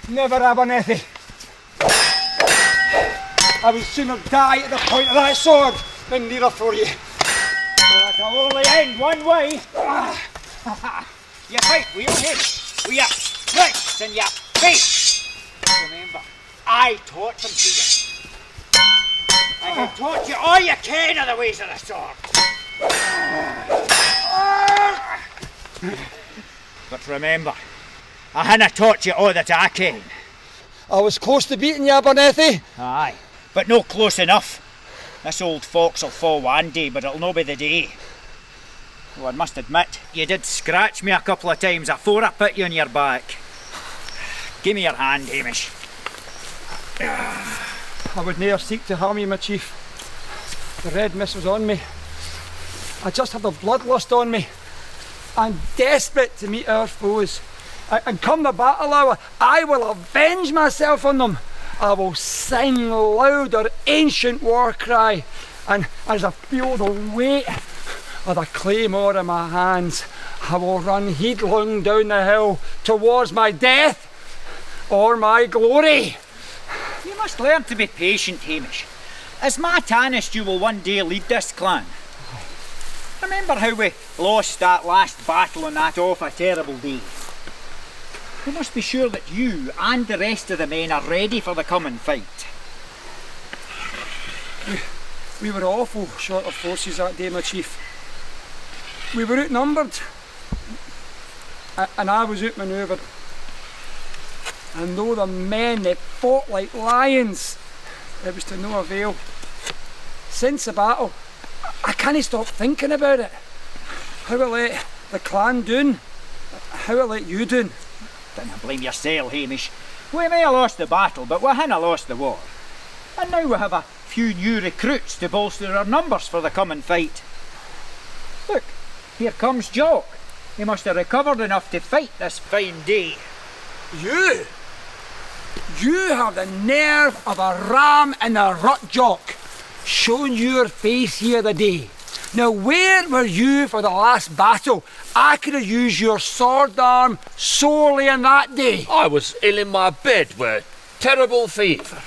Never, Abernethy. I would sooner die at the point of that sword than kneel for you. Well, it'll only end one way. You fight with your head, with your strength and your face. Remember, I taught them to you. I have taught you all you can of the ways of the sword. But remember, I hanna taught you all that I can. I was close to beating you, Abernethy. Aye, but no close enough. This old fox'll fall one day, but it'll no be the day. Though I must admit, you did scratch me a couple of times afore I put you on your back. Give me your hand, Hamish. I would ne'er seek to harm you, my chief. The red mist was on me. I just had the bloodlust on me. I'm desperate to meet our foes. And come the battle hour, I will avenge myself on them. I will sing loud our ancient war cry. And as I feel the weight of the claymore in my hands, I will run headlong down the hill towards my death or my glory. You must learn to be patient, Hamish. As my Tanist, you will one day lead this clan. Remember how we lost that last battle on that awful terrible day? We must be sure that you and the rest of the men are ready for the coming fight. We were awful short of forces that day, my chief. We were outnumbered, and I was outmanoeuvred. And though the men that fought like lions, it was to no avail. Since the battle, I can't stop thinking about it. How I let the clan down, how I let you down. Don't blame yourself, Hamish. We may have lost the battle, but we haven't lost the war. And now we have a few new recruits to bolster our numbers for the coming fight. Look, here comes Jock. He must have recovered enough to fight this fine day. You? You have the nerve of a ram in a rut, Jock. Showing your face here the day. Now where were you for the last battle? I could have used your sword arm sorely in that day. I was ill in my bed with terrible fever.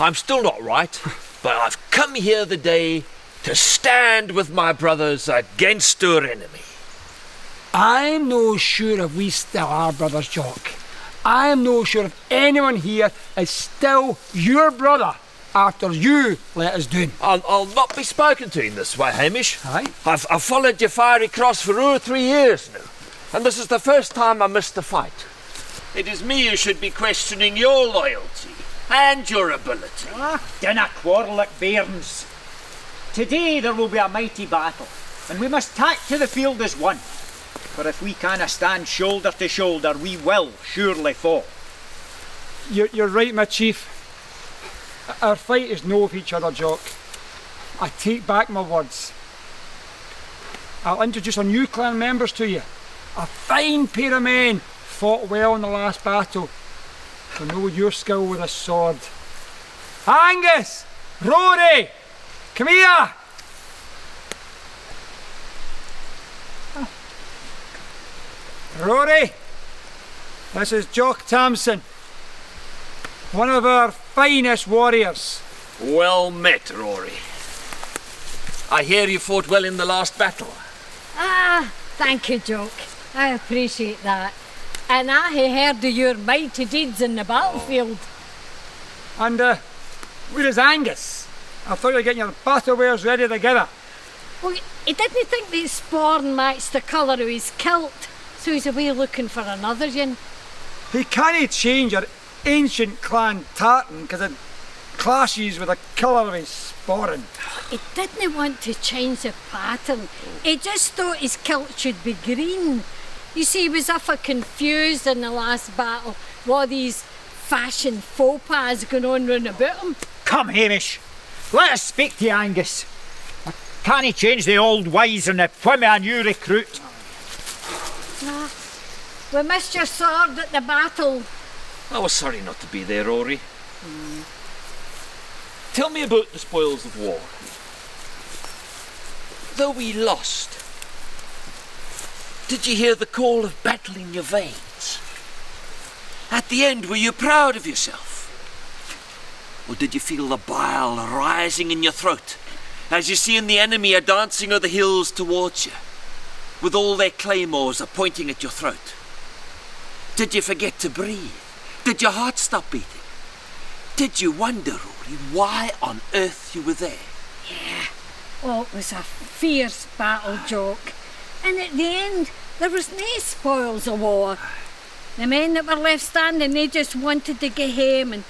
I'm still not right, but I've come here the day to stand with my brothers against our enemy. I'm no sure if we still are brothers, Jock. I'm no sure if anyone here is still your brother after you let us down. I'll not be spoken to in this way, Hamish. Aye? I've followed your fiery cross for over 3 years now, and this is the first time I missed a fight. It is me who should be questioning your loyalty and your ability. Dinna quarrel at bairns. Today there will be a mighty battle, and we must tack to the field as one. For if we canna stand shoulder to shoulder, we will surely fall. You're right, my chief. Our fight is no of each other, Jock. I take back my words. I'll introduce our new clan members to you. A fine pair of men, fought well in the last battle. I know your skill with a sword. Angus! Rory! Come here! Rory, this is Jock Tamson, one of our finest warriors. Well met, Rory. I hear you fought well in the last battle. Thank you, Jock. I appreciate that. And I heard of your mighty deeds in the battlefield. And where is Angus? I thought you were getting your battle wares ready together. Well, he didn't think that sporn matched the colour of his kilt, so he's away looking for another yin. He can't change your ancient clan tartan because it clashes with the colour of his sporran. He didn't want to change the pattern. He just thought his kilt should be green. You see, he was confused in the last battle. What are these fashion faux pas going on round about him? Come, Hamish, let us speak to Angus. Can he change the old ways and appoint me a new recruit? We missed your sword at the battle. I was sorry not to be there, Rory. Tell me about the spoils of war. Though we lost, Did you hear the call of battle in your veins? At the end, were you proud of yourself? Or did you feel the bile rising in your throat as you seen the enemy are dancing o'er the hills towards you, with all their claymores are pointing at your throat? Did you forget to breathe? Did your heart stop beating? Did you wonder, Rory, why on earth you were there? Yeah. Oh, it was a fierce battle, Jock. And at the end, there was no spoils of war. The men that were left standing, they just wanted to get home and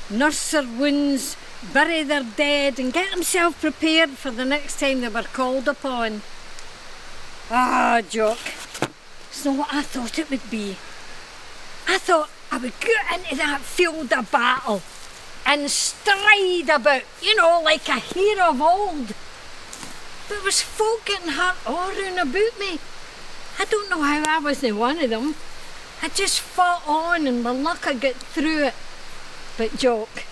nurse their wounds, bury their dead and get themselves prepared for the next time they were called upon. Ah, Jock, it's not what I thought it would be. I thought I would go into that field of battle and stride about, like a hero of old. But there was folk getting hurt all round about me. I don't know how I wasn't one of them. I just fought on and with luck I got through it. But Jock,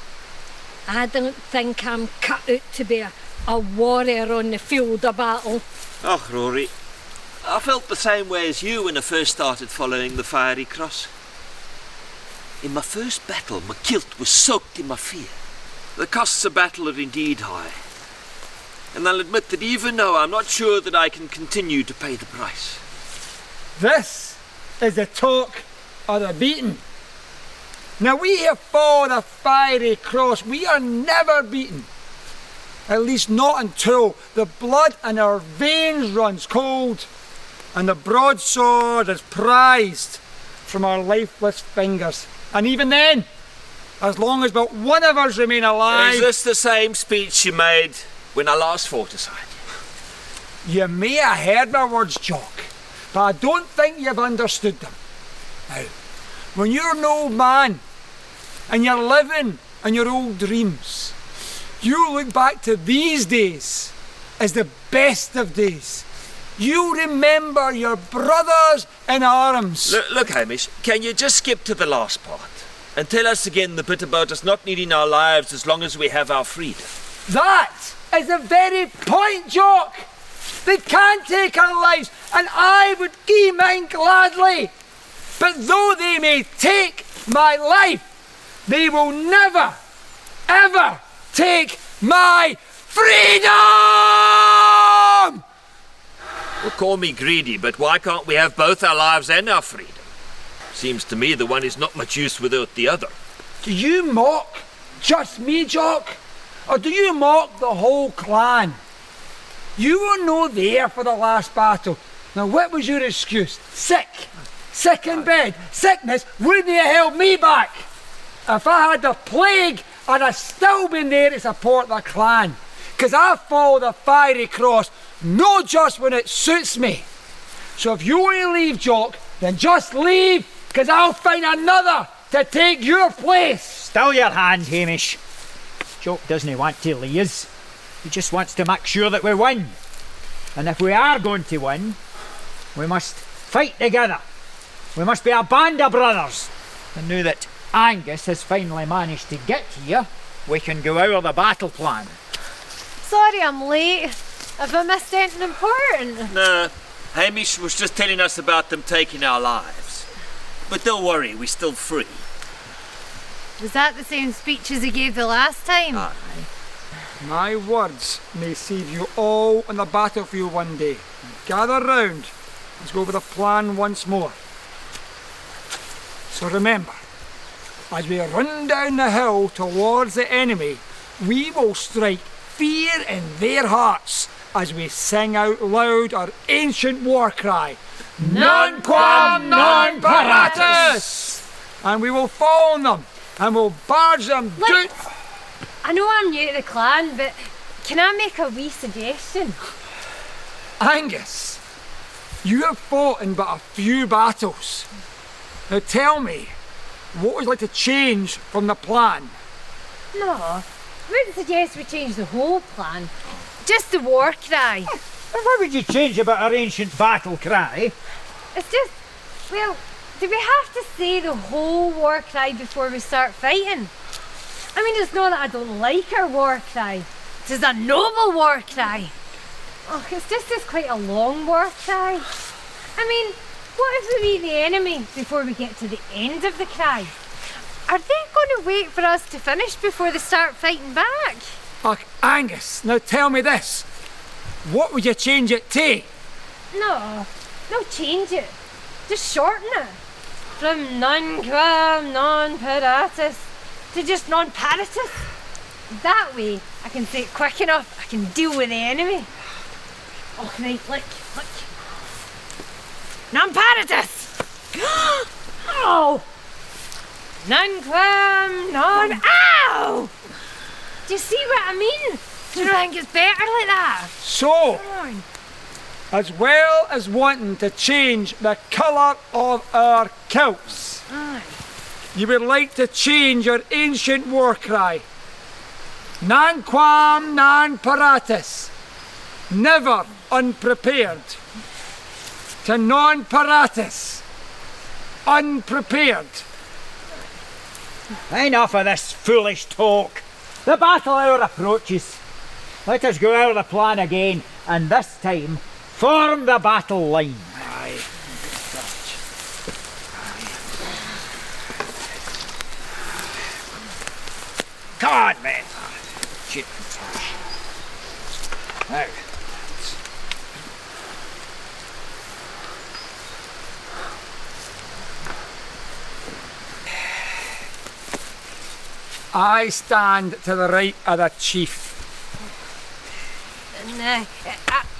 I don't think I'm cut out to be a warrior on the field of battle. Oh, Rory, I felt the same way as you when I first started following the Fiery Cross. In my first battle, my kilt was soaked in my fear. The costs of battle are indeed high. And I'll admit that even now I'm not sure that I can continue to pay the price. This is the talk of the beaten. Now we have fought the Fiery Cross. We are never beaten. At least not until the blood in our veins runs cold and the broadsword is prized from our lifeless fingers. And even then, as long as but one of us remain alive... Is this the same speech you made when I last fought aside? You may have heard my words, Jock, but I don't think you've understood them. Now, when you're an old man and you're living in your old dreams, you look back to these days as the best of days. You remember your brothers in arms. Look, Hamish, can you just skip to the last part and tell us again the bit about us not needing our lives as long as we have our freedom? That is the very point, Jock. They can't take our lives, and I would give mine gladly. But though they may take my life, they will never, ever take my freedom! Well, call me greedy, but why can't we have both our lives and our freedom? Seems to me the one is not much use without the other. Do you mock just me, Jock? Or do you mock the whole clan? You were no there for the last battle. Now what was your excuse? Sick in bed. Sickness wouldn't have held me back. If I had the plague, I'd have still been there to support the clan. Because I follow the Fiery Cross, not just when it suits me. So if you want to leave, Jock, then just leave, because I'll find another to take your place. Still your hand, Hamish. Jock doesn't want to leave us. He just wants to make sure that we win. And if we are going to win, we must fight together. We must be a band of brothers. And now that Angus has finally managed to get here, we can go over the battle plan. Sorry I'm late. Have I missed anything important? No, Hamish was just telling us about them taking our lives. But don't worry, we're still free. Was that the same speech as he gave the last time? Aye. My words may save you all on the battlefield one day. Gather round. Let's go over the plan once more. So remember, as we run down the hill towards the enemy, we will strike fear in their hearts as we sing out loud our ancient war cry, Nunquam non Paratus! And we will fall on them and we'll barge them down. I know I'm new to the clan, but can I make a wee suggestion? Angus, you have fought in but a few battles. Now tell me, what would you like to change from the plan? No, I wouldn't suggest we change the whole plan. Just the war cry. And what would you change about our ancient battle cry? It's just, well, do we have to say the whole war cry before we start fighting? I mean, it's not that I don't like our war cry. It's a noble war cry. Oh, it's quite a long war cry. I mean, what if we meet the enemy before we get to the end of the cry? Are they going to wait for us to finish before they start fighting back? Och, Angus, now tell me this. What would you change it to? No change it. Just shorten it. From Nunquam, non-Paratus, to just non-Paratus. That way, I can say it quick enough, I can deal with the enemy. Oh, right, look. Non-Paratus! Oh! Nunquam, Ow! Do you see what I mean? Do you think it's better like that? So, Come on. as well as wanting to change the colour of our kilts, Aye. you would like to change your ancient war cry. Nunquam non Paratus, never unprepared, to non Paratus, unprepared. Enough of this foolish talk. The battle hour approaches. Let us go over the plan again, and this time form the battle line. Aye. Come on, men. Shit. Now. I stand to the right of the chief. No,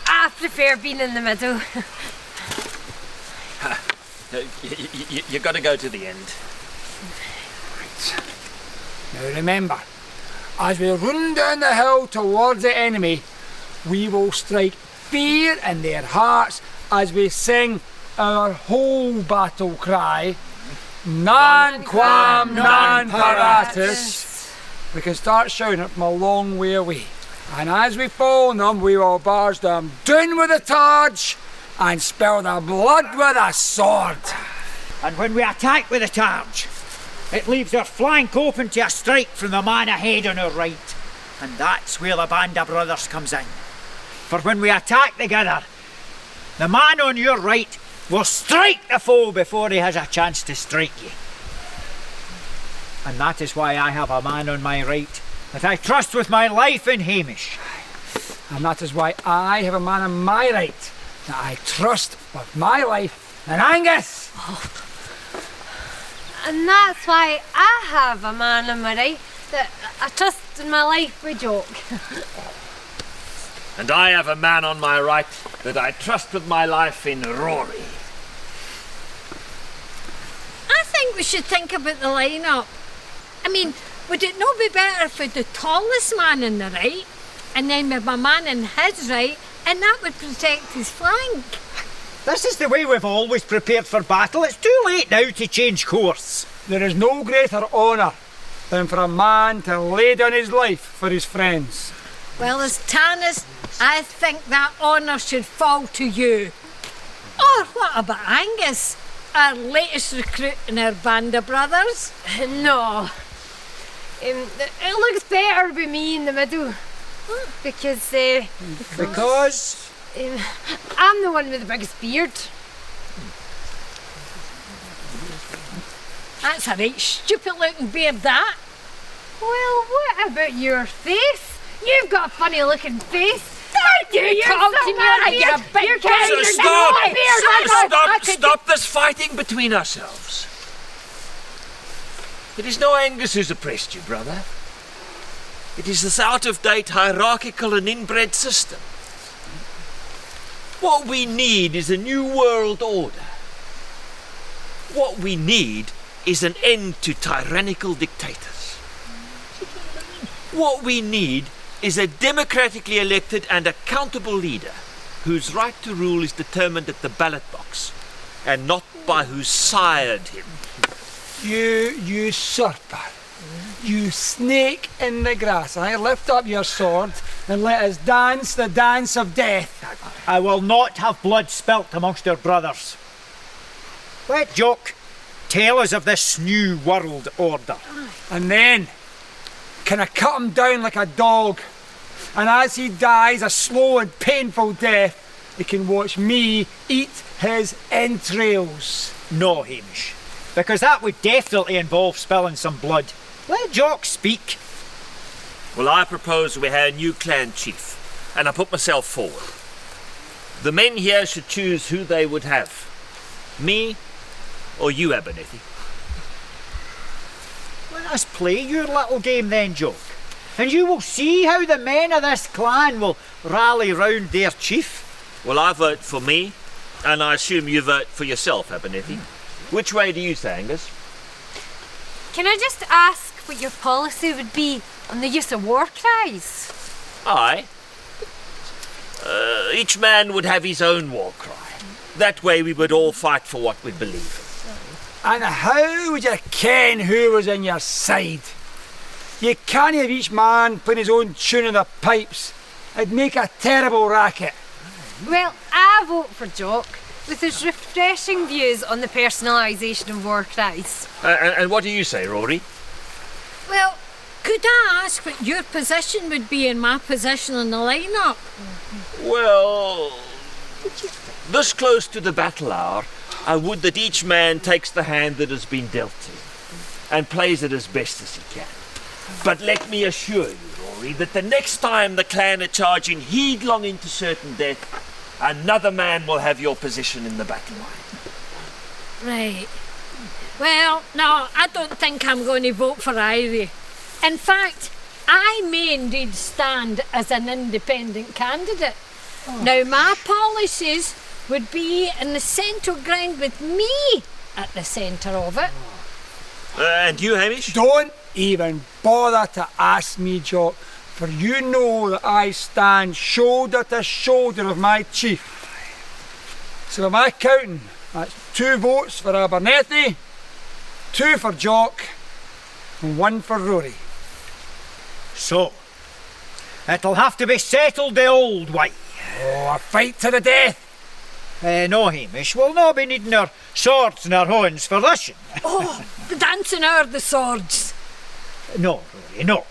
I prefer being in the middle. You got to go to the end. Now remember, as we run down the hill towards the enemy, we will strike fear in their hearts as we sing our whole battle cry, Nunquam non Paratus. We can start shouting it from a long way away. And as we fall on them, we will barge them down with a targe and spill the blood with a sword. And when we attack with a targe, it leaves our flank open to a strike from the man ahead on our right. And that's where the band of brothers comes in. For when we attack together, the man on your right will strike the foe before he has a chance to strike you. And that is why I have a man on my right that I trust with my life in Hamish. And that is why I have a man on my right that I trust with my life in Angus. And that's why I have a man on my right that I trust in my life with Jock. And I have a man on my right that I trust with my life in Rory. I think we should think about the lineup. I mean, would it not be better for the tallest man on the right, and then with my man on his right, and that would protect his flank? This is the way we've always prepared for battle. It's too late now to change course. There is no greater honour than for a man to lay down his life for his friends. Well, as Tannis, I think that honour should fall to you. Or what about Angus, our latest recruit in our band of brothers? No. It looks better with me in the middle. Because I'm the one with the biggest beard. That's a right stupid looking beard, that. Well, what about your face? You've got a funny looking face. You talk to me like you're a big So stop this fighting between ourselves. It is no Angus who's oppressed you, brother. It is this out-of-date, hierarchical and inbred system. What we need is a new world order. What we need is an end to tyrannical dictators. What we need is a democratically elected and accountable leader whose right to rule is determined at the ballot box and not by who sired him. You usurper, you snake in the grass. I lift up your sword and let us dance the dance of death. I will not have blood spilt amongst our brothers. Let Jock tell us of this new world order. And then, can I cut him down like a dog? And as he dies a slow and painful death, he can watch me eat his entrails. No, Hamish, because that would definitely involve spilling some blood. Let Jock speak. Well, I propose we have a new clan chief, and I put myself forward. The men here should choose who they would have. Me or you, Abernethy. Let us play your little game then, Jock, and you will see how the men of this clan will rally round their chief. Well, I vote for me, and I assume you vote for yourself, Abernethy. Which way do you say, Angus? Can I just ask what your policy would be on the use of war cries? Aye. Each man would have his own war cry. That way we would all fight for what we believe in. And how would you ken who was in your side? You can't have each man playing his own tune in the pipes. It'd make a terrible racket. Well, I vote for Jock, with his refreshing views on the personalisation of war cries. And what do you say, Rory? Well, could I ask what your position would be and my position in the lineup? Well, this close to the battle hour, I would that each man takes the hand that has been dealt to and plays it as best as he can. But let me assure you, Rory, that the next time the clan are charging headlong into certain death, another man will have your position in the battle line. Right. Well, no, I don't think I'm going to vote for either. In fact, I may indeed stand as an independent candidate. Now, my policies would be in the central ground with me at the centre of it. And you, Hamish? Don't even bother to ask me, Jock, for you know that I stand shoulder to shoulder with my chief. So am I counting? That's 2 votes for Abernethy, 2 for Jock, and 1 for Rory. So, it'll have to be settled the old way. Oh, a fight to the death! No, Hamish, we'll not be needing our swords and our horns for this. Oh, the dancing o'er the swords. No, Rory, no.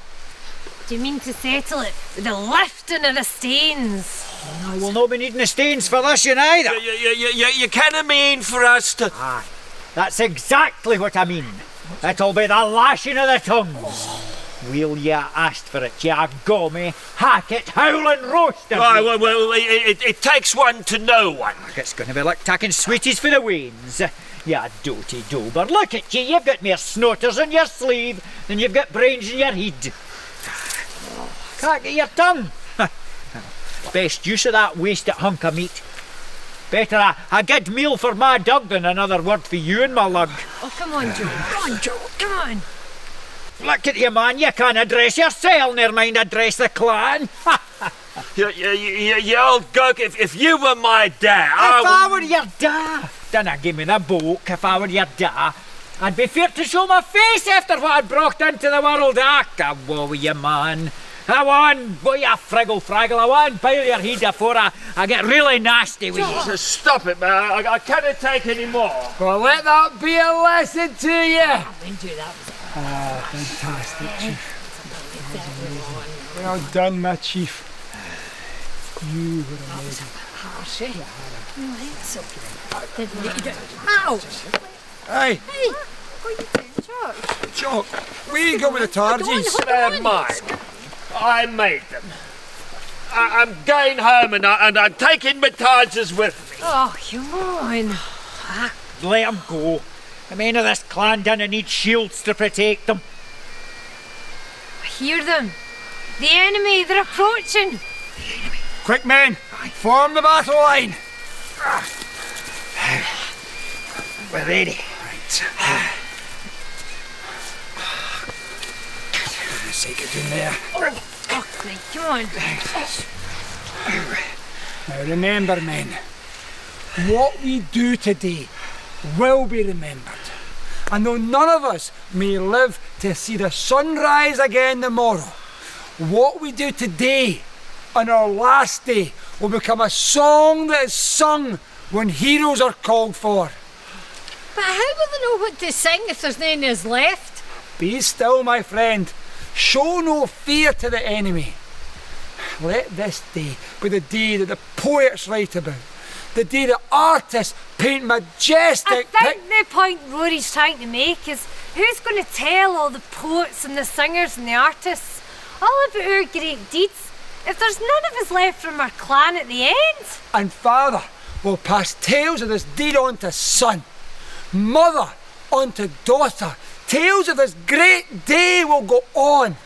Do you mean to settle it with the lifting of the stains? No, we'll not be needing the stains for this either. You kinda mean for us to... Aye, that's exactly what I mean. It'll be the lashing of the tongues. Will you asked for it, you gommy, hacket, howling roaster? Well, it takes one to know one. It's going to be like taking sweeties for the wains. You doty dober, look at you, you've got more snorters in your sleeve than you've got brains in your head. Can't get your tongue. Best use of that wasted hunk of meat. Better a good meal for my dog than another word for you and my lug. Oh, come on, Joe. Come on, Joe. Come on. Look at you, man, you can't address yourself, never mind address the clan. You old gowk, if you were my dad, If I were your dad, dinna give me the book. If I were your dad, I'd be feared to show my face after what I'd brought into the world. I woe with you, man. I want, boy, you fraggle. I want pile your head before I get really nasty with you. Stop it, man. I can't take any more. Well, let that be a lesson to you. That was Ah, fantastic, Chief. Well done, my Chief. You were amazing. harsh, eh? No, it's okay. Didn't you do it? Ow! Hey, What are you doing, Jock? Jock, where you go with the targes? They're mine. I made them. I'm going home and I'm taking my targes with me. Oh, come on. Let 'em go. The men of this clan don't need shields to protect them. I hear them. The enemy, they're approaching. Quick, men, form the battle line. We're ready. Right. Take it in there. Oh, right, come on. Now remember, men, what we do today will be remembered. And though none of us may live to see the sun rise again tomorrow, what we do today on our last day will become a song that is sung when heroes are called for. But how will they know what to sing if there's none of us left? Be still, my friend. Show no fear to the enemy. let this day be the day that the poets write about. The day that artists paint majestic I think the point Rory's trying to make is who's going to tell all the poets and the singers and the artists all about our great deeds if there's none of us left from our clan at the end? And father will pass tales of this deed on to son, mother on to daughter. Tales of this great day will go on.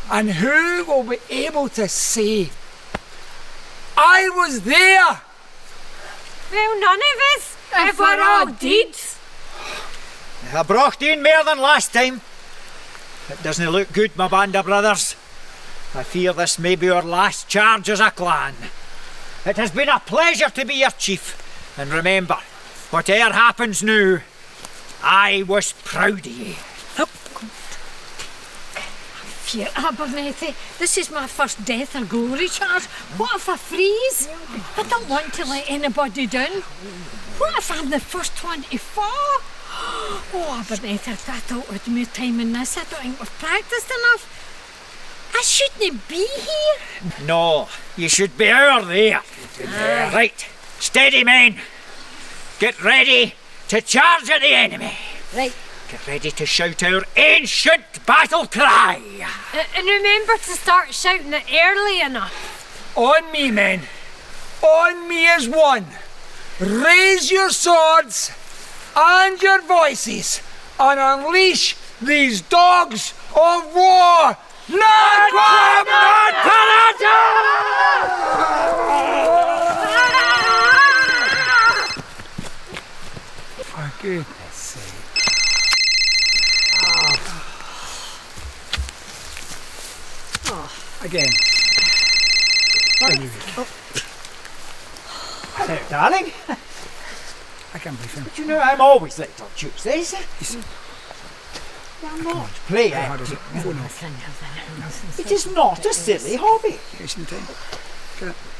And who will be able to say, I was there? Well, none of us, if we're all dead. I brought in more than last time. It doesn't look good, my band of brothers. I fear this may be our last charge as a clan. It has been a pleasure to be your chief. And remember, whatever happens now, I was proud of you. Fear Abernethy, this is my first death or glory charge. What if I freeze? I don't want to let anybody down. What if I'm the first one to fall? Oh, Abernethy, I thought we'd more time in this. I don't think we've practised enough. I shouldn't be here. No, you should be over there. Right, steady men. Get ready to charge at the enemy. Right. Get ready to shout our ancient battle cry. And remember to start shouting it early enough. On me, men. On me as one. Raise your swords and your voices and unleash these dogs of war. Nunquam non Paratus! For goodness sake. Again. Hello, darling. I can't believe him. But you know I'm always late on Tuesdays. I'm not playing. Phone off. It is not a silly hobby. Wasting time.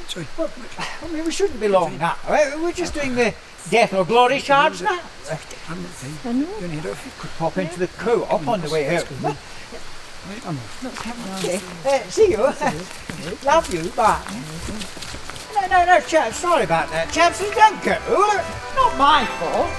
Sorry. Well, I mean, we shouldn't be long now. We're just doing the death or glory charge now. I'm not time. You're going to head off. Could pop into the co-op on the way out. Right, I'm off. Okay. See you. Love you. Bye. No, chaps. Sorry about that, chaps. You don't go. Not my fault.